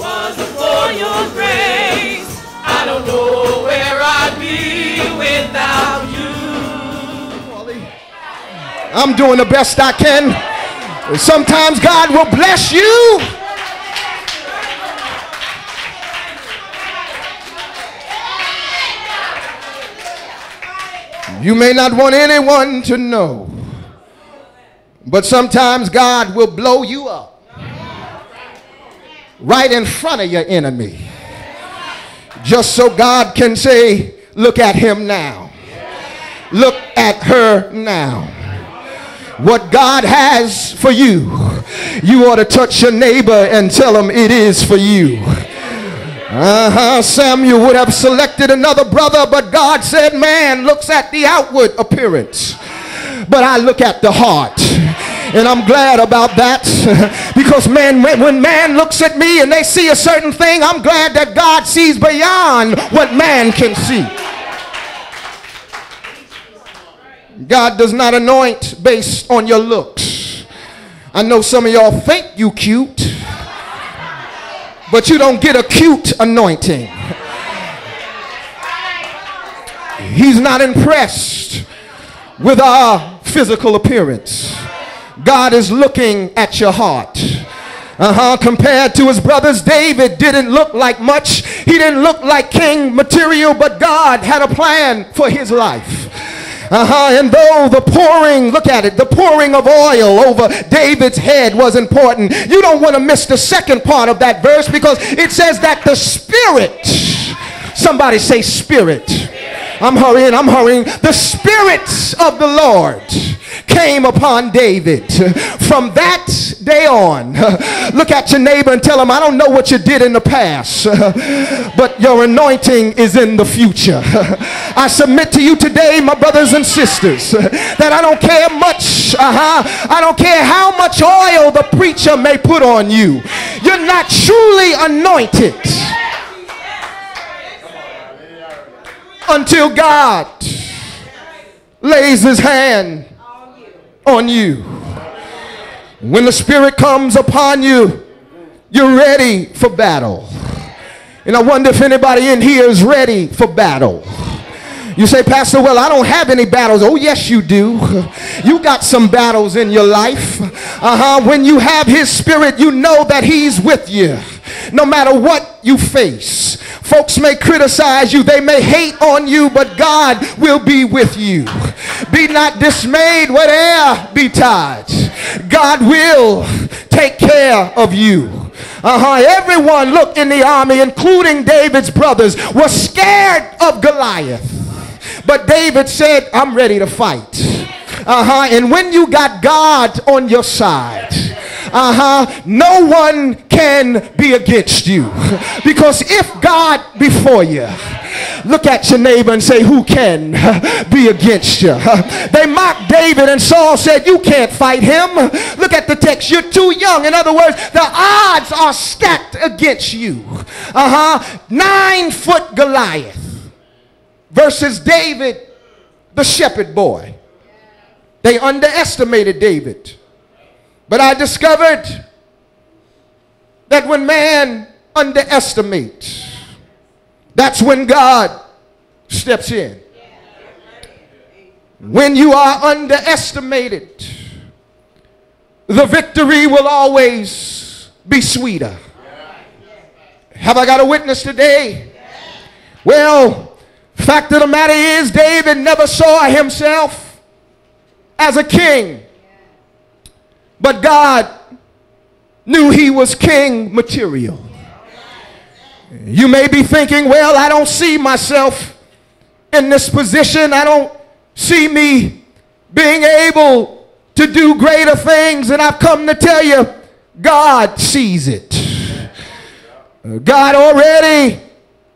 wasn't for your grace, I don't know where I'd be without you. I'm doing the best I can. Sometimes God will bless you. You may not want anyone to know, but sometimes God will blow you up right in front of your enemy, just so God can say, look at him now. Look at her now. What God has for you, you ought to touch your neighbor and tell him it is for you. Samuel would have selected another brother, but God said man looks at the outward appearance, but I look at the heart. And I'm glad about that, because man, when man looks at me and they see a certain thing, I'm glad that God sees beyond what man can see. God does not anoint based on your looks. I know some of y'all think you cute, but you don't get a cute anointing. He's not impressed with our physical appearance. God is looking at your heart. Compared to his brothers, David didn't look like much. He didn't look like king material, but God had a plan for his life. And though the pouring, look at it, the pouring of oil over David's head was important, you don't want to miss the second part of that verse, because it says that the Spirit, somebody say Spirit. I'm hurrying. The Spirit of the Lord came upon David. From that day on, look at your neighbor and tell him, I don't know what you did in the past, but your anointing is in the future. I submit to you today, my brothers and sisters, that I don't care much, I don't care how much oil the preacher may put on you. You're not truly anointed until God lays his hand on you. When the Spirit comes upon you, you're ready for battle. And I wonder if anybody in here is ready for battle. You say, Pastor, well, I don't have any battles. Oh, yes, you do. You got some battles in your life. When you have his Spirit, you know that he's with you, no matter what you face. Folks may criticize you, they may hate on you, but God will be with you. Be not dismayed, whate'er betide. God will take care of you. Everyone, look, in the army, including David's brothers, was scared of Goliath. But David said, I'm ready to fight. And when you got God on your side, no one can be against you. Because if God before you, look at your neighbor and say, who can be against you? They mocked David, and Saul said, you can't fight him. Look at the text, you're too young. In other words, the odds are stacked against you. 9-foot Goliath versus David, the shepherd boy. They underestimated David. But I discovered that when man underestimates, that's when God steps in. When you are underestimated, the victory will always be sweeter. Have I got a witness today? Well, fact of the matter is, David never saw himself as a king, but God knew he was king material. You may be thinking, well, I don't see myself in this position. I don't see me being able to do greater things. And I've come to tell you, God sees it. God already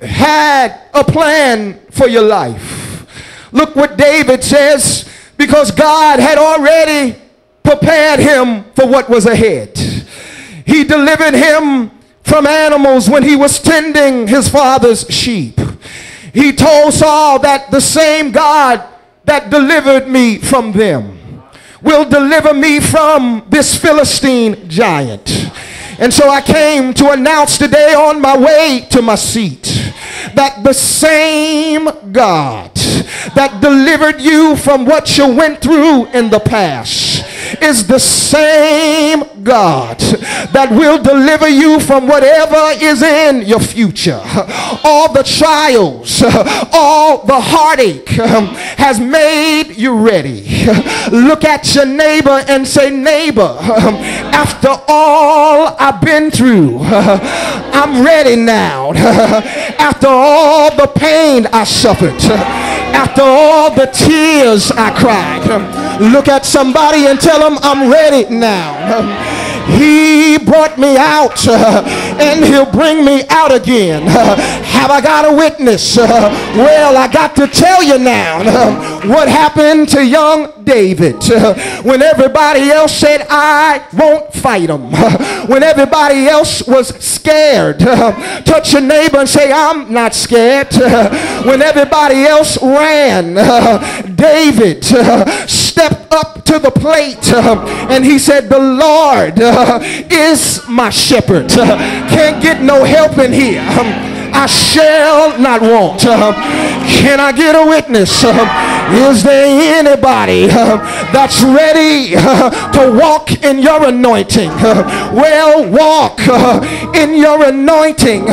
had a plan for your life. Look what David says, because God had already prepared him for what was ahead. He delivered him from animals when he was tending his father's sheep. He told Saul that the same God that delivered me from them will deliver me from this Philistine giant. And so I came to announce today on my way to my seat that the same God that delivered you from what you went through in the past is the same God that will deliver you from whatever is in your future. All the trials, all the heartache has made you ready. Look at your neighbor and say, neighbor, after all I've been through, I'm ready now. After all the pain I suffered, after all the tears I cried, look at somebody and tell them I'm ready now. He brought me out and he'll bring me out again. Have I got a witness? Well, I got to tell you now what happened to young David. When everybody else said, I won't fight him. When everybody else was scared. Touch your neighbor and say, I'm not scared. When everybody else ran, David stepped up to the plate and he said, the Lord is my shepherd. Can't get no help in here. I shall not want. Can I get a witness? Is there anybody that's ready to walk in your anointing? Well, walk in your anointing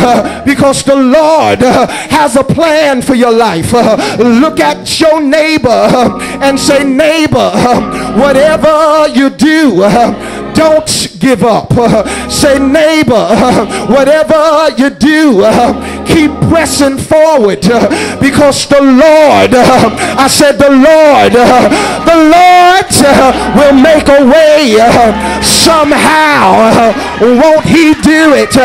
because the Lord has a plan for your life. Look at your neighbor and say, neighbor, whatever you do, don't give up. Say, neighbor, whatever you do, keep pressing forward because the Lord, I said the Lord will make a way somehow. Won't he do it?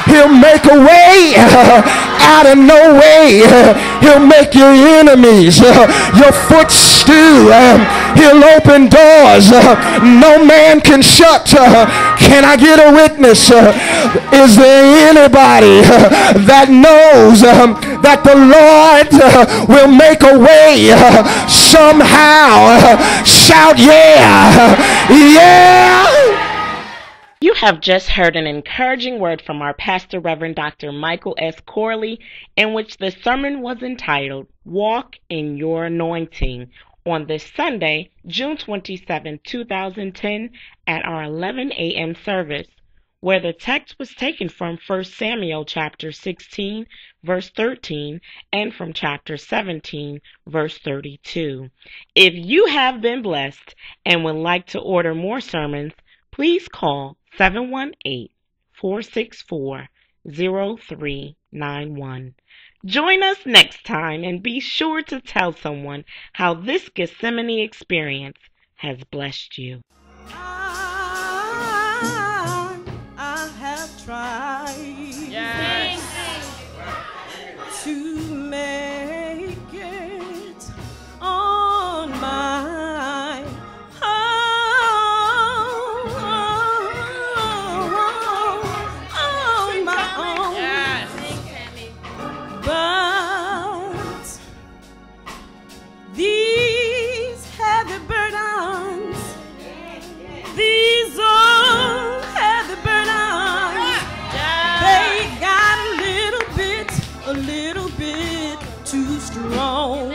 He'll make a way out of no way. He'll make your enemies your footstool. He'll open doors no man can shut. Can I get a witness? Is there anybody that knows that the Lord will make a way somehow? Shout yeah, yeah. You have just heard an encouraging word from our pastor, Reverend Dr. Michael S. Corley, in which the sermon was entitled, Walk in Your Anointing, on this Sunday, June 27, 2010, at our 11 a.m. service, where the text was taken from 1 Samuel chapter 16, verse 13, and from chapter 17, verse 32. If you have been blessed and would like to order more sermons, please call 718-464-0391. Join us next time and be sure to tell someone how this Gethsemane experience has blessed you. I have tried to make it on my too strong.